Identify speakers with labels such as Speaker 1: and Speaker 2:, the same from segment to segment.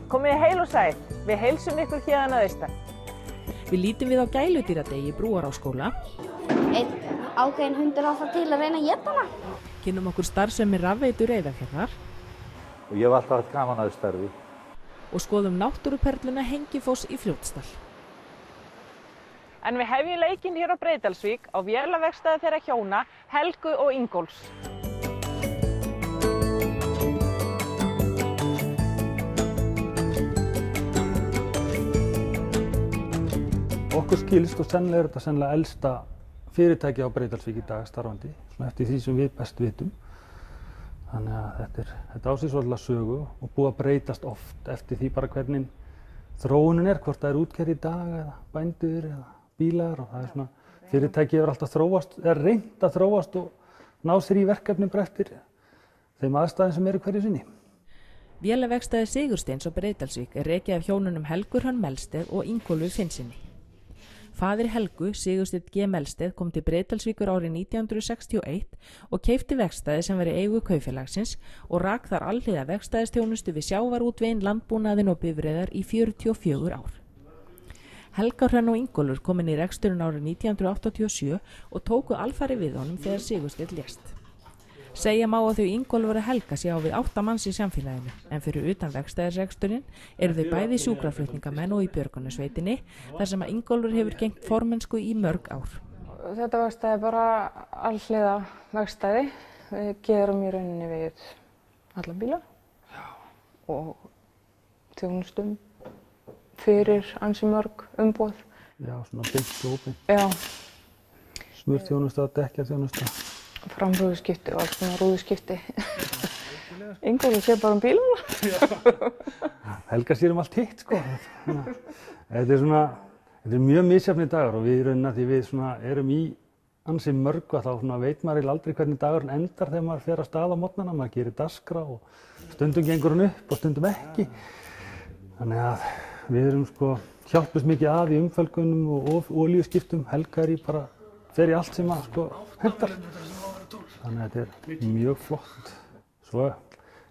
Speaker 1: Komið heil og sæl, við heilsum ykkur hérna að austan.
Speaker 2: Við lítum við á gæludýradegi í Brúarásskóla.
Speaker 3: Einn ákveðinn hundur á það til að reyna að éta hana.
Speaker 2: Kynnum okkur starfsemi rafveitu Reyðarfjarðar.
Speaker 4: Og ég hef alltaf haft gaman að þessu starfi.
Speaker 2: Og skoðum náttúruperluna Hengifoss í Fljótsdal.
Speaker 1: En við hefjum leikinn hér á Breiðdalsvík á vélaverkstæði þeirra hjóna Helgu og Ingólfs.
Speaker 4: Okkur skilst og sennilega þetta sennilega elsta fyrirtæki á Breiðdalsvík í dag starfandi, svona eftir því sem við best vitum. Þannig að þetta á sig svolítið sögu og búið að breytast oft eftir því bara hvernig þróunin hvort það útgerð í dag eða bændur eða bílar og það svona fyrirtæki hefur alltaf þróast, reynt að þróast og ná sér í verkefni bara eftir þeim aðstæðum sem eru hverju sinni.
Speaker 2: Vélaverkstæði Sigursteins á Breiðdalsvík rekið af hjónunum Helgu Hrönn Melsteð og Ingólfi Finnssyni. Faðir Helgu, Sigursteinn G. Melsteð, kom til Breiðdalsvíkur árið 1961 og keypti verkstæði sem var í eigu kaupfélagsins og rak þar alhliða verkstæðisþjónustu við sjávarútveginn, landbúnaðinn og bifreiðar í 44 ár. Helga Hrönn og Ingólfur kom inn í reksturinn árið 1987 og tóku alfarið við honum þegar Sigursteinn lést. Segja má að þau Ingólfur og Helga sé á við 8 manns í samfélaginu, en fyrir utan verkstæðisreksturinn eru þau bæði sjúkraflutningamenn og í björgunarsveitinni, þar sem að Ingólfur hefur gegnt formennsku í mörg ár.
Speaker 5: Þetta verkstæði er bara alhliða verkstæði. Við gerum í rauninni við alla bíla og þjónustum fyrir ansi mörg umboð.
Speaker 4: Já, svona beint og óbeint.
Speaker 5: Já.
Speaker 4: Smurþjónusta, dekkjaþjónusta.
Speaker 5: Framrúðuskipti og alls konar rúðuskipti. Ingólfur sér bara bíluna.
Speaker 4: Helga sér allt hitt, sko. Þetta er mjög misjafnir dagar og við í rauninni því við erum í ansi mörgu þá veit maður aldrei hvernig dagurinn endar þegar maður fer af stað á morgnana. Maður gerir dagskrá og stundum gengur hann upp og stundum ekki. Þannig að við erum hjálpumst mikið að í umfölgunum og olíuskiptum. Helga fer í allt sem að hentar. Þannig að þetta er mjög flott. Svo,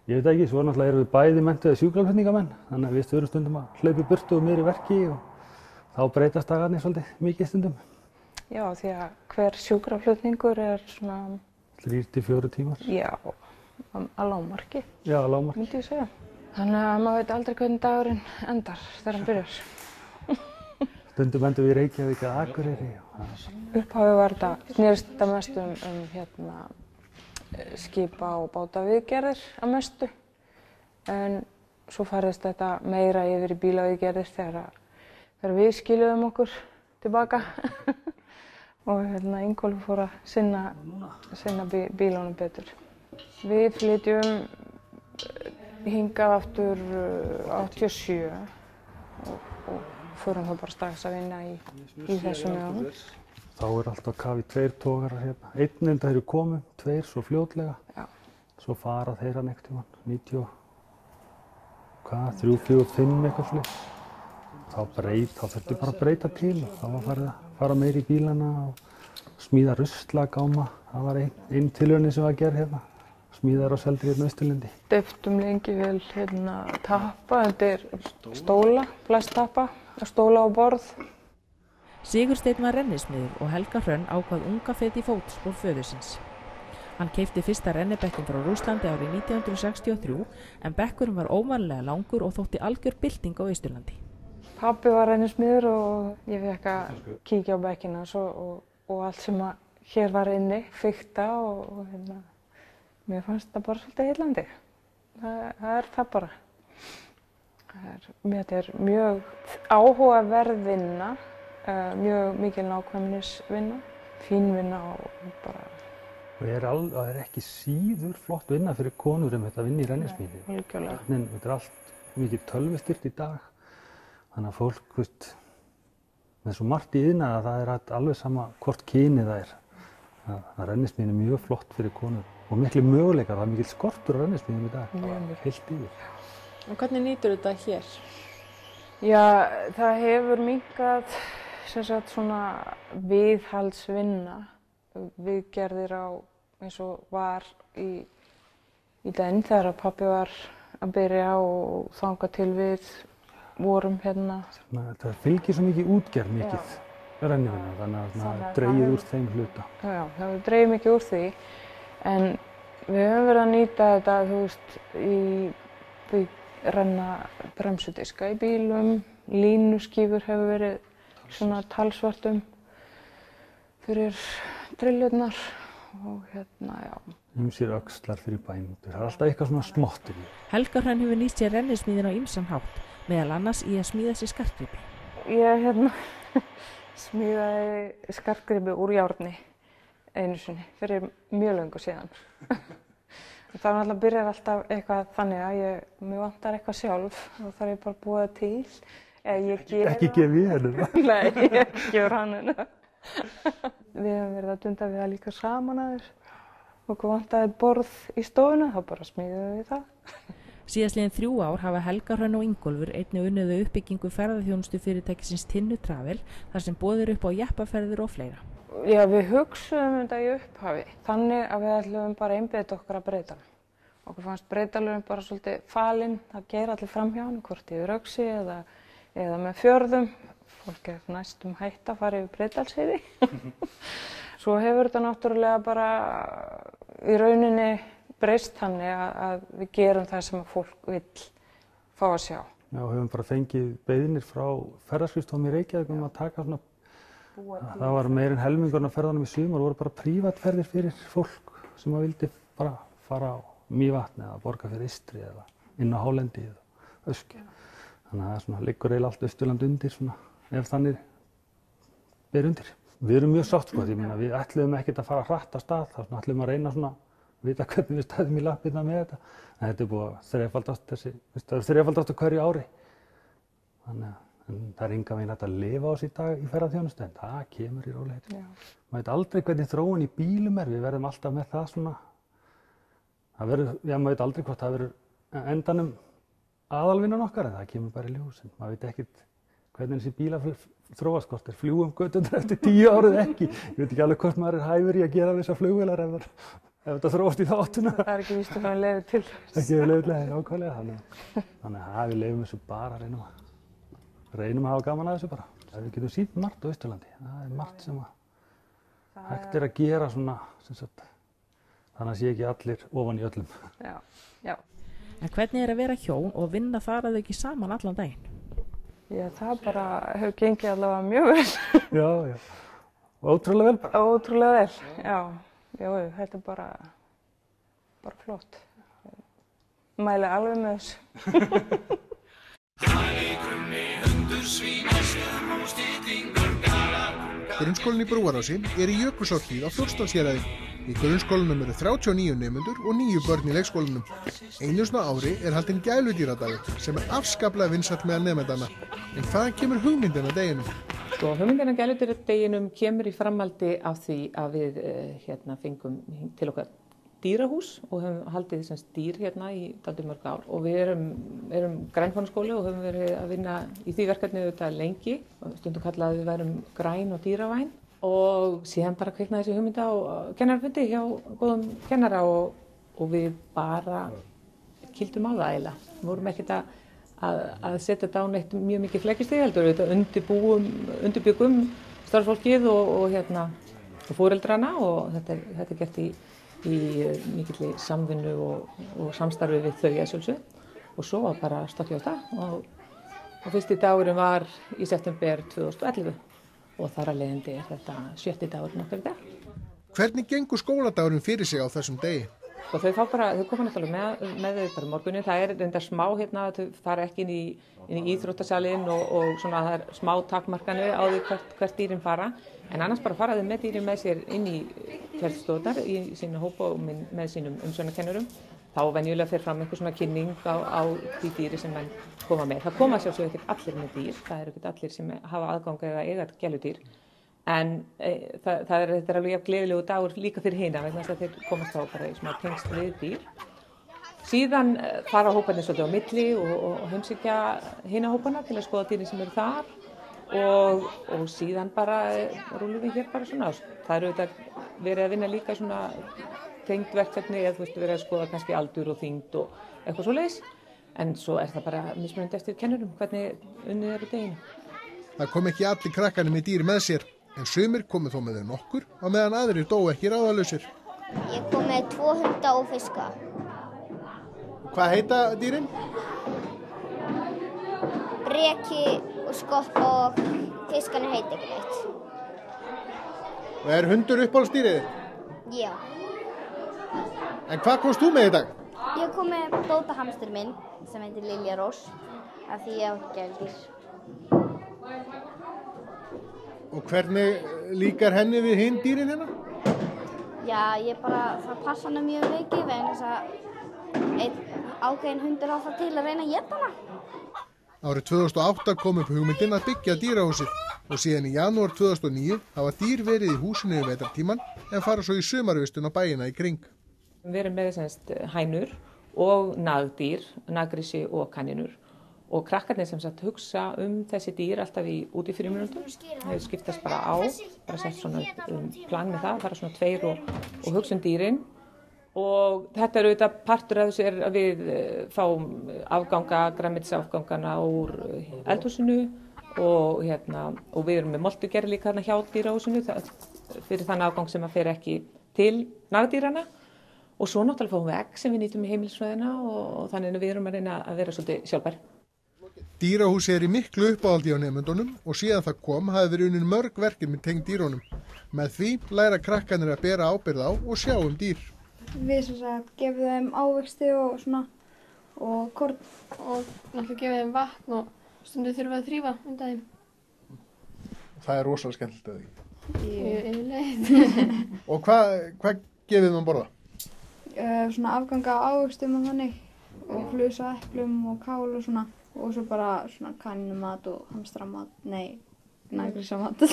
Speaker 4: ég veit ekki, svo náttúrulega erum við bæði menntuðir sjúkraflutningamenn. Þannig að við þurfum stundum að hlaupa í burtu og miðri verki og þá breytast dagarnir svolítið mikið stundum.
Speaker 5: Já, því að hver sjúkraflutningur er svona
Speaker 4: 3 til 4 tímar.
Speaker 5: Já, að lágmarki.
Speaker 4: Já, að lágmarki.
Speaker 5: Myndi ég segja. Þannig að maður veit aldrei hvernig dagurinn endar þegar hann byrjar.
Speaker 4: Stundum endum við í Reykjavík að Akureyri.
Speaker 5: Upphafið var snerist þetta mest skipa og bátaviðgerðir að mestu. En svo færðist þetta meira yfir í bílaviðgerðir þegar við skiluðum okkur tilbaka. Og Ingólfur fór að sinna bílunum betur. Við flytjum hingað aftur 87 og förum þá bara strax að vinna í þessu með honum.
Speaker 4: Þá er alltaf kafið 2 togarar hérna. Einn þeir eru komið, 2 svo fljótlega.
Speaker 5: Já.
Speaker 4: Svo fara þeir að einhvern tímann, 90, 3, 4, 5 eitthvað slíkt. Þá þurfti bara að breyta til og þá var farið að fara meira í bílana og smíða ruslagáma. Það var ein tilraunin sem var gerð hérna. Smíðar og seldir hérna á Austurlandi.
Speaker 5: Deyptum lengi vel tappa undir stóla, plasttappa, stóla á borð.
Speaker 2: Sigursteinn var rennismiður og Helga Hrönn ákvað unga feti í fótspor föðursins. Hann keypti fyrsta rennibekkin frá Rússlandi árið 1963 en bekkurinn var óvanlega langur og þótti algjör bylting á Austurlandi.
Speaker 5: Pabbi var rennismiður og ég fékk að kíkja á bekkinn hans og allt sem hér var inni, fikta og mér fannst það bara svolítið heillandi. Það er það bara. Þetta er mjög áhugaverð vinna, mjög mikil nákvæmnisvinna, fín vinna og bara...
Speaker 4: Og það er ekki síður flott vinna fyrir konur þetta að vinna í rennismíði.
Speaker 5: Algjörlega.
Speaker 4: Þetta er allt mikið tölvustyrt í dag. Þannig að fólk, með svo margt í iðnaði að það er alveg sama hvort kynið það er. Það rennismíðin er mjög flott fyrir konur. Og miklu möguleikar, það er mikil skortur á rennismíðum í dag, heilt yfir.
Speaker 6: Og hvernig nýtur þetta hér?
Speaker 5: Já, það hefur minnkað svona viðhaldsvinna, viðgerðir á eins og var í den þegar pabbi var að byrja og þangað til við vorum hérna.
Speaker 4: Það fylgir svo mikið útgerð mikið rennivinna, þannig að það dregið úr þeim hluta.
Speaker 5: Já, það hefur dregið mikið úr því, en við höfum verið að nýta þetta, þú veist, við renna bremsudiska í bílum, línuskífur hefur verið svona talsvartum fyrir drillurnar og hérna, já.
Speaker 4: Ýmsir öxlar fyrir bændur, það er alltaf eitthvað svona smottur í.
Speaker 2: Helga Hrönn hefur nýtt sér rennismíðin á ýmsan hátt, meðal annars í að smíða sér skartgripi.
Speaker 5: Ég smíðaði skartgripi úr járni einu sinni fyrir mjög löngu síðan. Það var alltaf byrjar alltaf eitthvað þannig að mig vantar eitthvað sjálf og þarf ég bara að búa það til.
Speaker 4: Ekki gefa í hennu.
Speaker 5: Nei, ég ekki gefur hann hennu. Við hefum verið að dunda við það líka saman aður. Okkur vantaði borð í stofuna, þá bara smíðum við það.
Speaker 2: Síðastliðin 3 ár hafa Helga Hrönn og Ingólfur einnig unnið við uppbyggingu ferðaþjónustu fyrirtækisins Tinnu Travel, þar sem boðið upp á jeppaferðir og fleira.
Speaker 5: Já, við hugsuðum þetta í upphafi, þannig að við ætlum bara að einbeita okkar að Breiðdalnum. Okkur fannst Breiðdalurinn bara svolítið falinn, það gera allir framhjá hann, hvort yfir Öxi eða með fjörðum. Fólk næstum hætt að fara yfir Breiðdalsheiði. Svo hefur þetta náttúrulega bara í rauninni breyst þannig að við gerum það sem fólk vill fá að sjá.
Speaker 4: Já, við höfum bara fengið beiðnir frá ferðaskrifstofum í Reykjavík um að taka svona, það var meira en helmingurinn af ferðunum í sumar og voru bara prívatferðir fyrir fólk sem vildi bara fara á Mývatn eða borga fyrir Ystri eða inn á Hálendi eða Öskju. Þannig að það svona, liggur eiginlega allt Austurland undir svona, ef þannig ber undir. Við erum mjög sátt, ég meina, við ætluðum ekkert að fara hratt af stað, þá ætluðum að reyna svona vita hvernig við stæðum í lappirna með þetta. En þetta er búið að þrefaldast á hverju ári. Þannig að það er engan veginn hægt að lifa á þessu í dag í ferðaþjónustu, en það kemur í rólegheitum. Maður veit aldrei hvernig þróun í bílum er, við verðum alltaf með það svona. Maður veit aldrei hvort það verður endanum aðalvinnan okkar, en það kemur bara í ljós. Maður veit ekkert hvernig þessi bílar þróast, hvort þeir fljúga göturnar eftir 10 árið ekki. Ég veit ekki alveg hvort maður er hæfur í að gera þessar flugvélar ef þetta þróast í þá áttuna.
Speaker 5: Það er ekki víst að það leyfi til.
Speaker 4: Ekki leyfi ákvæmlega, þannig að við leyfum þessu bara, reynum að hafa gaman að þessu bara. Við getum sýnt margt á Austurlandi, það er margt sem hægt er að gera svona, þannig að sé ekki allir ofan í öllum.
Speaker 5: Já.
Speaker 2: En hvernig er að vera hjón og vinna þar að ekki saman allan daginn?
Speaker 5: Já, það bara hefur gengið allavega mjög vel.
Speaker 4: Já. Ótrúlega vel bara.
Speaker 5: Ótrúlega vel, já. Já, þetta er bara flott. Mæli alveg með þessu.
Speaker 7: Grunnskólinn í Brúarási er í Jökulsárhlíð á Fljótsdalshéraði. Í grunnskólanum eru 39 nemendur og 9 börn í leikskólanum. Einu sinni á ári er haldinn gæludýradagur sem er afskaplega vinsæll meðal nemendanna. En hvaðan kemur hugmyndin að deginum?
Speaker 8: Hugmyndin að gæludeginum kemur í framhaldi af því að við fengum til okkar dýrahús og höfum haldið dýr hérna í dálítið mörg ár. Og við erum grænfánaskóli og höfum verið að vinna í því verkefni auðvitað lengi. Stundum kallað að við værum græn og dýravæn. Og síðan bara kviknaði þessi hugmynda á kennarafundi hjá góðum kennara og við bara kýldum á það eiginlega. Við vorum ekkert að setja þetta á neitt mjög mikið flækjustig heldur. Við undirbyggum starfsfólkið og foreldrana og þetta er gert í mikilli samvinnu og samstarfi við þau að sjálfsögðu. Og svo var bara stokkið á stað og fyrsti dagurinn var í september 2011. Og þar að leiðandi er þetta 7. dagurinn okkar í dag.
Speaker 7: Hvernig gengur skóladagurinn fyrir sig á þessum degi?
Speaker 8: Og þau koma náttúrulega með þau bara morgunin. Það er reyndar smá hérna, þau fara ekki inn í íþróttasalinn og svona það er smá takmarkanir á því hvert dýrin fara. En annars bara fara þau með dýrin með sér inn í fjölstóðar í sínu hópa og með sínum umsjónarkennurum. Þá venjulega fer fram einhver svona kynning á því dýri sem menn koma með. Það koma sjálfsög ekkert allir með dýr, það eru ekkert allir sem hafa aðgang eða eiga gæludýr. En þetta er alveg jafn gleðilegu dagur líka fyrir hina, vegna þess að þeir komast þá bara í svona tengsl við dýr. Síðan fara hóparnir svolítið á milli og heimsækja hina hóparna til að skoða dýrin sem eru þar. Og síðan bara rúlum við hér bara svona. Það eru auðvitað verið að vinna líka svona tengd verkefni eða verið að skoða kannski aldur og þyngd og eitthvað svoleiðis. En svo það bara mismunandi eftir kennurum hvernig unnið á deginu.
Speaker 7: Það kom ekki allir krakkarnir með dýr með sér, en sumir komu þó með þau nokkur og meðan aðrir dóu ekki ráðalausir.
Speaker 3: Ég kom með 2 hunda og fiska.
Speaker 7: Hvað heita dýrin?
Speaker 3: Breki og skoppa og fiskarnir heita ekki neitt.
Speaker 7: Og hundur uppáhaldsdýrið?
Speaker 3: Já.
Speaker 7: En hvað komst þú með í dag?
Speaker 3: Ég kom með bótahamstur minn sem heitir Lilja Rós af því ég á gæludýr.
Speaker 7: Og hvernig líkar henni við hinn dýrin hérna?
Speaker 3: Já, það passa hana mjög mikið vegna þess að einn ákveðin hundur á það til að reyna að éta hana.
Speaker 7: Árið 2008 kom upp hugmyndin að byggja dýrahúsið og síðan í janúar 2009 hafa dýr verið í húsinu í vetrartíman en fara svo í sumarvistun á bæina í kring.
Speaker 8: Við erum með hænur og nagdýr, naggrísi og kaninur og krakkarnir hugsa þessi dýr alltaf út í frímínútum. Þau skiptast bara á, bara sett svona plan með það, fara svona 2 og hugsa dýrin og þetta auðvitað partur af þessu að við fáum grænmetisafgangana úr eldhúsinu og við erum með moltugerð líka hjá dýrahúsinu fyrir þann afgang sem fer ekki til nagdýrana. Og svo náttúrulega fáum við egg sem við nýtum í heimilisfræðina og þannig að við erum að reyna að vera svolítið sjálfbær.
Speaker 7: Dýrahúsið í miklu uppáhaldi á nemendunum og síðan það kom hafi verið unnin mörg verkefni tengd dýrunum. Með því læra krakkarnir að bera ábyrgð á og sjá dýr.
Speaker 9: Við gefum þeim ávexti og svona og korn og náttúrulega gefum þeim vatn og stundum þurfum að þrífa undan þeim.
Speaker 7: Það er rosalega skemmtilegt að því.
Speaker 9: Yfirleitt.
Speaker 7: Og hvað gefið þeim að borða?
Speaker 9: Svona afganga ávextum og þannig og flusa eplum og kál og svona og svo bara svona kanínumat og hamstramat, naggrísamat.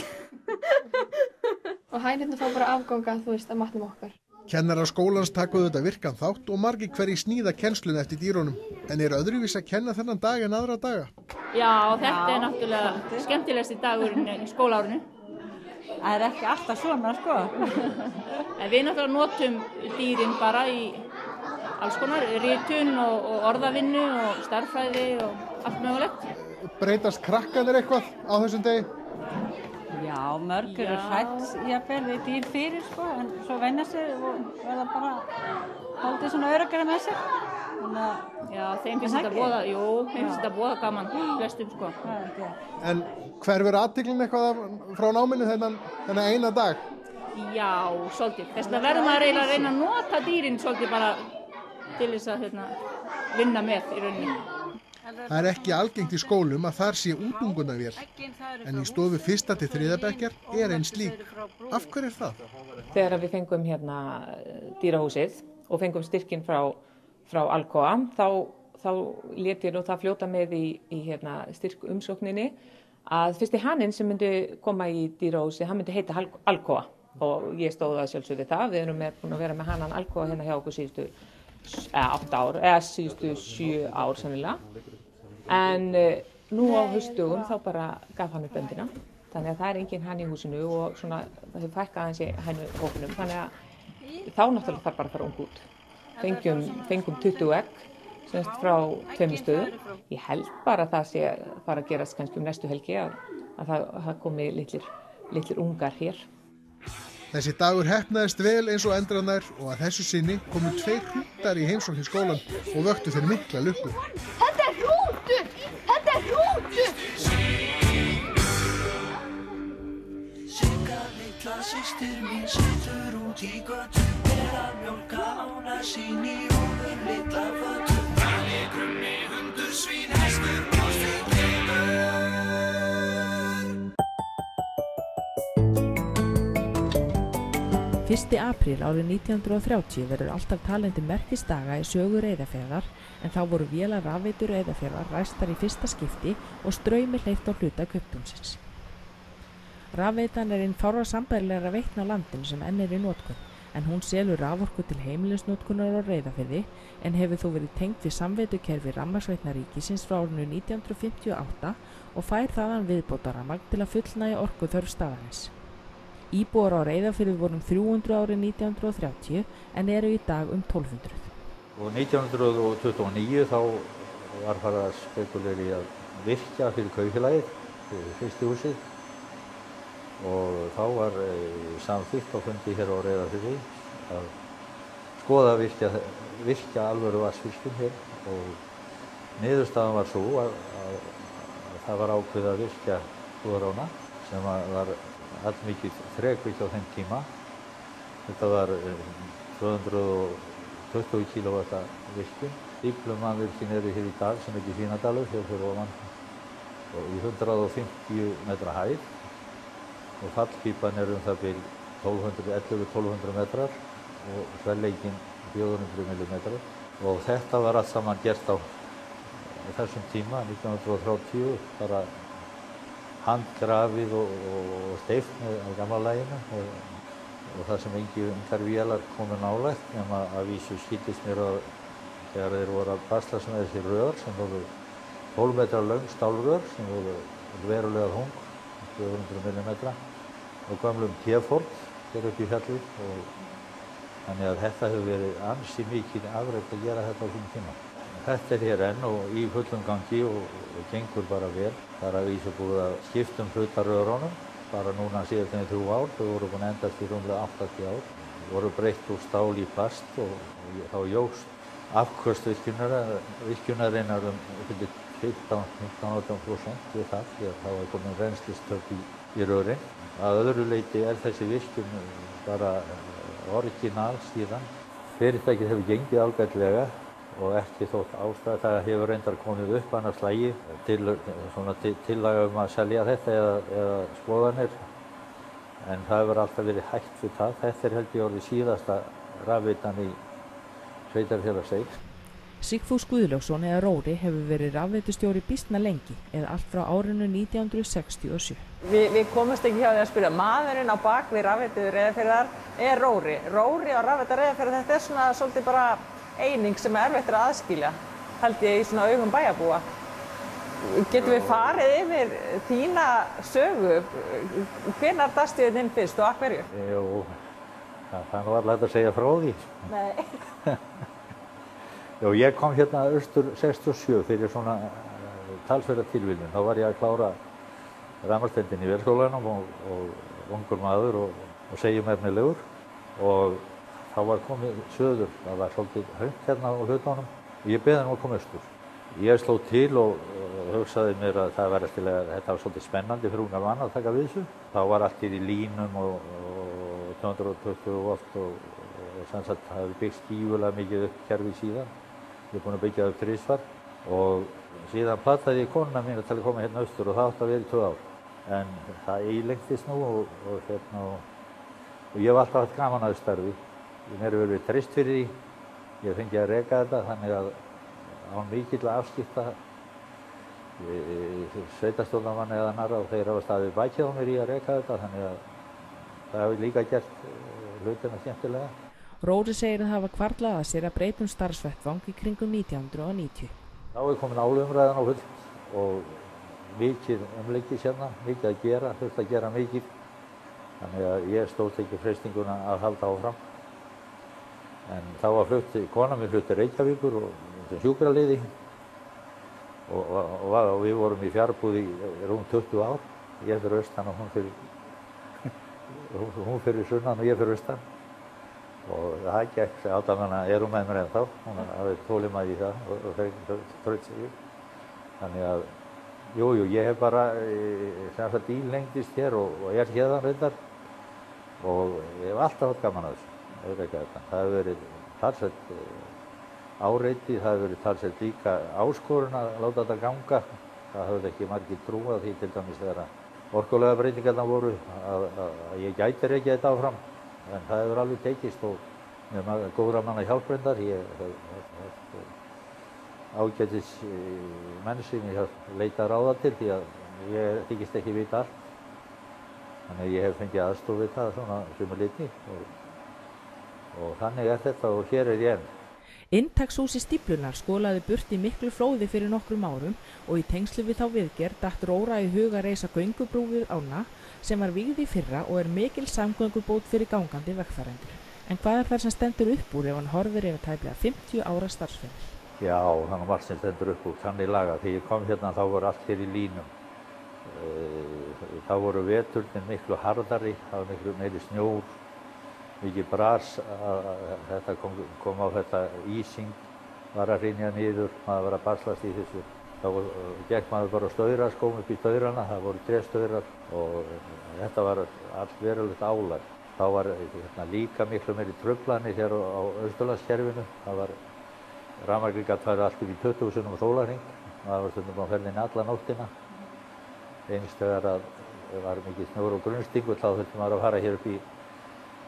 Speaker 9: Og hænirnir fá bara afganga, að matnum okkar.
Speaker 7: Kennarar skólans taka auðvitað virkan þátt og margir hverjir sníða kennsluna eftir dýrunum. En öðruvís að kenna þennan dag en aðra daga?
Speaker 10: Já, þetta náttúrulega skemmtilegasti dagurinn í skólaárinu. Það er ekki alltaf svona, En við náttúrulega notum dýrin bara í alls konar, ritun og orðavinnu og starffræði og allt mögulegt.
Speaker 7: Breytast krakkarnir eitthvað á þessum degi?
Speaker 10: Já, mörg eru hrædd jafnvel við dýr fyrir, en svo venja sig og verða bara haldið svona öruggari með sér. Já, þeim finnst þetta voða gaman, flestum,
Speaker 7: En hverfur athyglin eitthvað frá náminu þennan eina dag?
Speaker 10: Já, svolítið. Þess vegna verðum maður eiginlega að reyna að nota dýrin svolítið bara til þess að vinna með í rauninni.
Speaker 7: Það er ekki algengt í skólum að þar sé útungunarvél, en í stofu 1. til 3. bekkjar er einn slík. Af hverju það?
Speaker 8: Þegar við fengum dýrahúsið og fengum styrkinn frá Alcoa, þá lét ég það fljóta með í styrkumsókninni að fyrsti haninn sem myndi koma í dýrahúsið, hann myndi heita Alcoa og ég stóð að sjálfsögðu við það. Við erum búin að vera með hannan Alcoa hjá okkur síðustu 8 ár, eða síðustu 7 ár sannilega. En nú á haustdögum þá bara gaf hann upp öndina. Þannig að það er engin hann í húsinu og svona það hefur fækkað aðeins í hænufókunum. Þannig að þá náttúrulega þarf bara að fara út. Fengum 20 egg frá 2 stöðum. Ég held bara að það sé bara að gerast kannski næstu helgi að það komi litlir ungar hér.
Speaker 7: Þessi dagur heppnaðist vel eins og endranær og að þessu sinni komu 2 hrútar í heimsókn í skólan og vöktu þeir mikla lukku.
Speaker 11: Þetta er hrútur! Þetta er hrútur! Sigga litla systir mín situr út í götu, að mjólka ána sín í úfur litla fötu. Kali, krummi, hundur, svín, hestur, brjóstur, kemur.
Speaker 2: 1. apríl árið 1930 verður alltaf talandi merkisdaga í sögu Reyðarfjarðar en þá voru vélar rafveitu Reyðarfjarðar ræstar í fyrsta skipti og straumi hleypt á hluta kauptúnsins. Rafveitan er einn fárra sambærilegra veitna á landinu sem enn er í notkun en hún selur raforku til heimilisnotkunar á Reyðarfirði en hefur þó verið tengd við samveitukerfi Rafmagnsveitna ríkisins frá árinu 1958 og fær þaðan viðbótarrafmagn til að fullnægja orkuþörf staðarins. Íbúar á Reyðarfirði voru 300 árið 1930 en eru í dag 1200.
Speaker 12: Og 1929 þá var farið að spekulera í að virkja fyrir kaupfélagið, fyrir frystihúsið, og þá var samþykkt á fundi hér á Reyðarfirði að skoða að virkja alvöru vatnsvirkjun hér, og niðurstaðan var svo að það var ákveðið að virkja Flúðarána sem var allmikið þrekvirkja á þeim tíma. Þetta var 220 kW virkjun. Stíflumannvirkjun eru hér í dal sem heitir Svínadalur, hér fyrir ofan, og í 150 metra hæð, og fallpípan er það bil 11-1200 metrar og svelleikinn 400 millimetrar, og þetta var allt saman gert á þessum tíma, 1930, bara handgrafið og steypt á gamla laginu, og það sem engar vélar komu nálægt, nema að vísu skýttist mér að þegar þeir voru að baslast með þessi rör sem voru 12 metra löng stálrör sem voru verulega þung, 200 millimetra, og gömlum T-Ford hér upp í fjallið, og þannig að þetta hefur verið ansi mikið afrek að gera þetta á þessum tíma. Þetta er hér enn og í fullum gangi og gengur bara vel. Það er að vísu búið að skipta hluta rörunum, bara núna síðan 3 ár, þau voru búin að endast í rúmlega 80 ár. Voru breytt úr stál í plast og þá jókst afköst virkjunarinnar 15-18% við það, því að það var komin rennslistöp í rörin. Að öðru leyti er þessi virkjun bara orginal síðan. Fyrirtækið hefur gengið ágætlega og ekki þótt ástæða. Það hefur reyndar komið upp annars slagi tillaga að selja þetta eða skoðanir, en það hefur alltaf verið hægt við það. Þetta er held ég orðið síðasta rafveitan í sveitarfélagseyð.
Speaker 2: Sigfús Guðlaugsson eða Róri hefur verið rafveitustjóri býsna lengi, eða allt frá árinu 1967.
Speaker 1: Við komumst ekki hjá því að spyrja, maðurinn á bak við rafveitu Reyðarfjarðar er Róri. Róri á rafveita Reyðarfjarðar, þetta er svona svolítið bara eining sem er erfitt að aðskilja, held ég, í svona augum bæjarbúa. Getum við farið yfir þína sögu? Hvenær dastu þið inn fyrst og af hverju?
Speaker 12: Jú, það er nú alveg hægt að segja frá því.
Speaker 1: Nei.
Speaker 12: Jú, ég kom hérna austur 67 fyrir svona talsverða tilviljun. Þá var ég að klára rafmagnsdeildina í Vélskólanum og ungur maður og segjumefnilegur, og þá var komið söður. Það var svolítið höngt hérna á hlutunum og ég beði hann að koma austur. Ég sló til og hugsaði mér að það var þetta var svolítið spennandi fyrir ungar mann að taka við þessu. Þá var allt í línum og 220 volt og sem sagt það hefði byggst gífurlega mikið upp kerfi síðan. Ég er búinn að byggja upp 3 svar og síðan plataði ég konuna mína til að koma hérna austur og það átti að vera í 2 ár. En það eilengtist nú og ég hef alltaf haft gaman að þessu starfi. Mér hefur verið treyst fyrir því. Ég fengi að reka þetta þannig að án mikill afskipta sveitarstjórnarmann eða annarra, og þeir hafa staðið bakið á mér í að reka þetta, þannig að það hefur líka gert hlutina skemmtilega.
Speaker 2: Róri segir að hafa hvarflað að sér að breyta starfsvettvang í kringum 1990.
Speaker 12: Þá er komin álumræðan á fullt og mikið umleikis hérna, mikið að gera, þurft að gera mikið. Þannig að ég stóðst ekki freistinguna að halda áfram. En þá var konan mín flutt til Reykjavíkur og sjúkraliði og við vorum í fjarbúð í rúm 20 ár. Ég fyrir austan og hún fyrir sunnan og ég fyrir austan. Og það gekk áttamanna erum með mér ennþá, hún hafði þolinmæði í það og þraut sig. Þannig að, jú, ég hef bara sem sagt ílengdist hér og er hérna reyndar og ég hef alltaf haft gaman að þessu. Það hefur verið talsvert áreiti, það hefur verið talsvert líka áskorun að láta þetta ganga. Það hefur ekki margir trúað því til dæmis þegar orkulega breytingarnar voru að ég gæti rekja þetta áfram. En það hefur alveg tekist og með góðra manna hjálprendar. Ég hef ágætis menn sem ég hef leitað ráða til því að ég þykist ekki vita allt. Þannig að ég hef fengið aðstoð við það svona sumu liti og þannig er þetta og hér er ég enn.
Speaker 2: Inntakshúsi Stíflunnar skolaði burt í miklu flóði fyrir nokkrum árum og í tengslu við þá viðgerð datt Róra í hug að reisa göngubrú við ána sem var vígð í fyrra og er mikil samgöngubót fyrir gangandi vegfarendur. En hvað er það sem stendur upp úr ef hann horfir yfir tæplega 50 ára starfsferil?
Speaker 12: Já, þannig margt sem stendur upp úr, þannig laga. Þegar ég kom hérna þá voru allt hér í línum. Þá voru veturnin miklu harðari, það var miklu meiri snjór, mikið bras. Þetta kom á þetta ísing, var að hrynja niður, maður var að baslast í þessu. Þá gekk maður bara stauraskóm upp í staurana, það voru tréstaurar og þetta var allt verulegt álag. Þá var líka miklu meiri truflanir hér á Austurlandskerfinu. Það var rafmagnið gat farið allt upp í 20 sinnum á sólarhring. Maður var stundum á ferðinni alla nóttina. Eins þegar það var mikið snjór og grunnstingur þá þurfti maður að fara hér upp í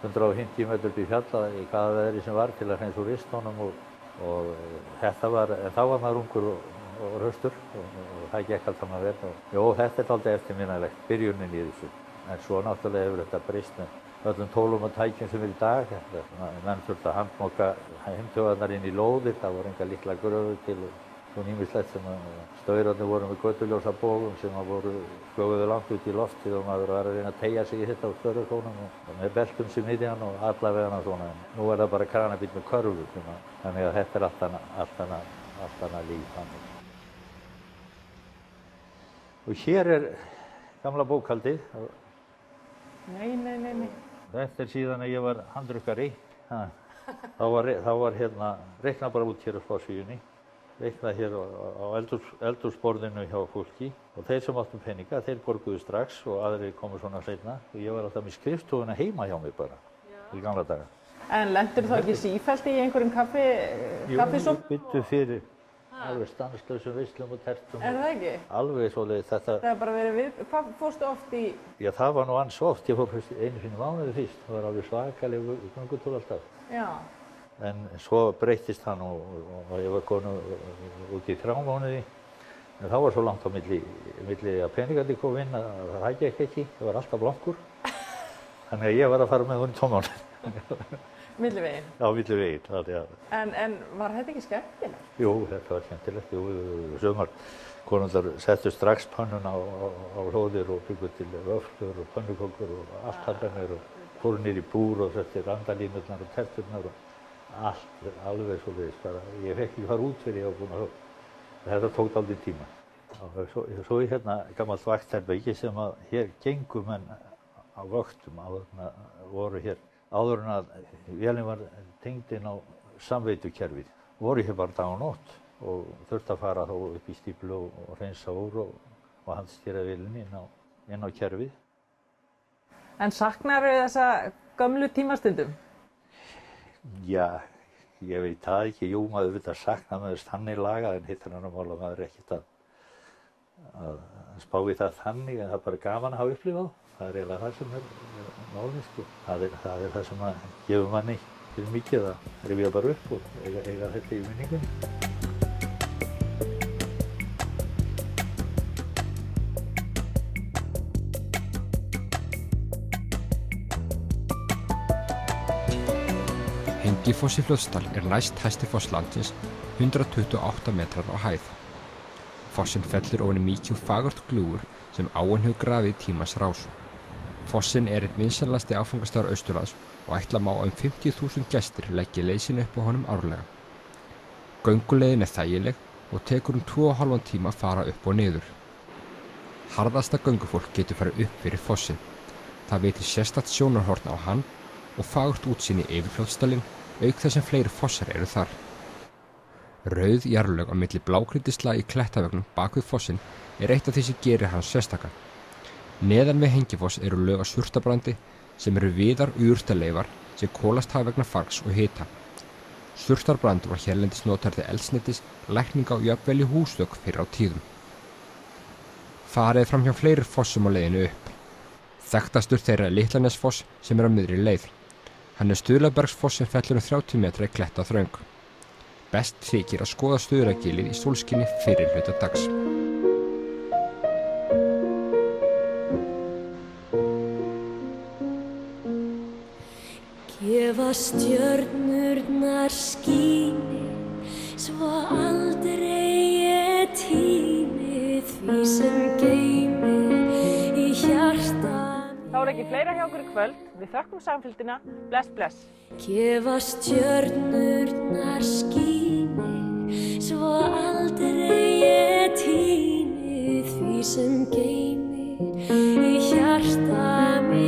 Speaker 12: 150 metra upp í fjalla í hvaða veðri sem var til að hreinsa úr ristunum og þetta var, en þá var maður ungur og hraustur og það gekk allt saman vel. Jó, þetta er dálítið eftirminnilegt, byrjunin í þessu. En svo náttúrulega hefur þetta breyst með öllum tólum og tækjum sem er í dag. Menn þurfti að handmoka heimtaugarnar inn í lóðir, það voru enga litla gröfur til og svo ýmislegt sem staurarnir voru með götuljósabogum sem flöguðu langt út í loftið og maður var að reyna að teygja sig í þetta á staurarkónum og með beltum sem miðjan og allavega svona. Nú er það bara kranabíll með körfu, þannig að þetta er allt annað líf. Og hér er gamla bókhaldið.
Speaker 8: Nei.
Speaker 12: Þetta er síðan að ég var handrukkari. Þá var hérna, reiknað bara út hér á spásvíunni. Reiknað hér á eldhúsborðinu hjá fólki og þeir sem áttu peninga, þeir borguðu strax og aðrir komu svona seinna. Og ég var alltaf með skrifstofuna heima hjá mig bara, í gamla daga.
Speaker 1: En lendir þá ekki sífellt í einhverjum kaffisóp?
Speaker 12: Jú, byttu fyrir alveg stanslausum veislum og tertum.
Speaker 1: Er það ekki?
Speaker 12: Alveg svoleiðis þetta.
Speaker 1: Það hefur bara verið við, hvað fórstu oft í?
Speaker 12: Já, það var nú ansi oft, ég fór einu sinni mánuði fyrst. Það var alveg svakaleg göngutúr alltaf.
Speaker 1: Já.
Speaker 12: En svo breyttist hann og ég var komin út í 3 mánuði. En þá var svo langt á milli að peningandi kom inn að það gekk ekki, það var alltaf blankur. Þannig að ég var að fara með hún í 2 mánuði.
Speaker 1: Milliveginn?
Speaker 12: Já, milliveginn, það er það.
Speaker 1: En var þetta ekki skemmtilegt?
Speaker 12: Jú, þetta var skemmtilegt. Sumar konundar settu strax pönnuna á hlóðir og byggu til vöflur og pönnukökur og allt hafðanir og fóru niður í búr og setti randalínurnar og terturnar og allt alveg svoleiðis. Ég fekk ekki fara út fyrir ég var búinn að þetta tók dálítið tíma. Svo er hérna gammalt vaktherbergi sem að hér gengu menn á vöktum voru hér áður en að vélinn var tengd inn á samveitukerfið. Voru hér bara dag og nótt og þurfti að fara þá upp í stíflu og hreinsa úr og handstýra vélinni inn á kerfið.
Speaker 1: En saknarðu þessa gömlu tímastundum?
Speaker 12: Já, ég veit það ekki. Jú, maður auðvitað sakna með þess þannig lagað en hitt er hann að mála maður ekkert að spá í það þannig en það er bara gaman að hafa upplifað. Það er eiginlega það sem er málið, sko. Það er það sem að gefur manni fyrir mikið að rifja bara upp og eiga þetta í minningunni.
Speaker 13: Hengifoss í Fljótsdal er næst hæsti foss landsins, 128 metrar á hæð. Fossinn fellur ofan í mikið fagurt gljúfur sem áin hefur grafið í tímans rás. Fossinn er einn vinsælasti áfangastaður Austurlands og ætla má 50.000 gestir leggja leið sína upp á honum árlega. Gönguleiðin er þægileg og tekur 2,5 tíma að fara upp og niður. Harðasta göngufólk getur farið upp fyrir fossinn. Það veitir sérstakt sjónarhorn á hann og fagurt útsýni yfir Fljótsdalinn auk þess sem fleiri fossar eru þar. Rauð jarðlög á milli blágrýtisslag í klettaveggnum bak við fossinn er eitt af því sem gerir hans sérstaka. Neðan við Hengifoss eru lög á surtabrandi sem eru viðar og jurtaleifar sem kolast hafa vegna fargs og hita. Surtarbrandur var hérlendis notaður til eldsneytis, lækninga og jafnvel í húsþök fyrir á tíðum. Farið fram hjá fleiri fossum á leiðinu upp. Þekktastur þeirra er Litlanesfoss sem er á miðri leið. Hann er Stuðlabergsfoss sem fellur 30 metra í kletta þröng. Best þykir að skoða Stuðlagilið í sólskinni fyrir hluta dags.
Speaker 11: Gefa stjörnurnar skíni, svo aldrei er tími því sem geymir í hjartan.
Speaker 1: Þá er ekki fleira hjá okkur í kvöld. Við þökkum samfylgdina. Bless, bless.
Speaker 11: Gefa stjörnurnar skíni,
Speaker 14: svo aldrei ég týni því sem geymir í hjarta mínu.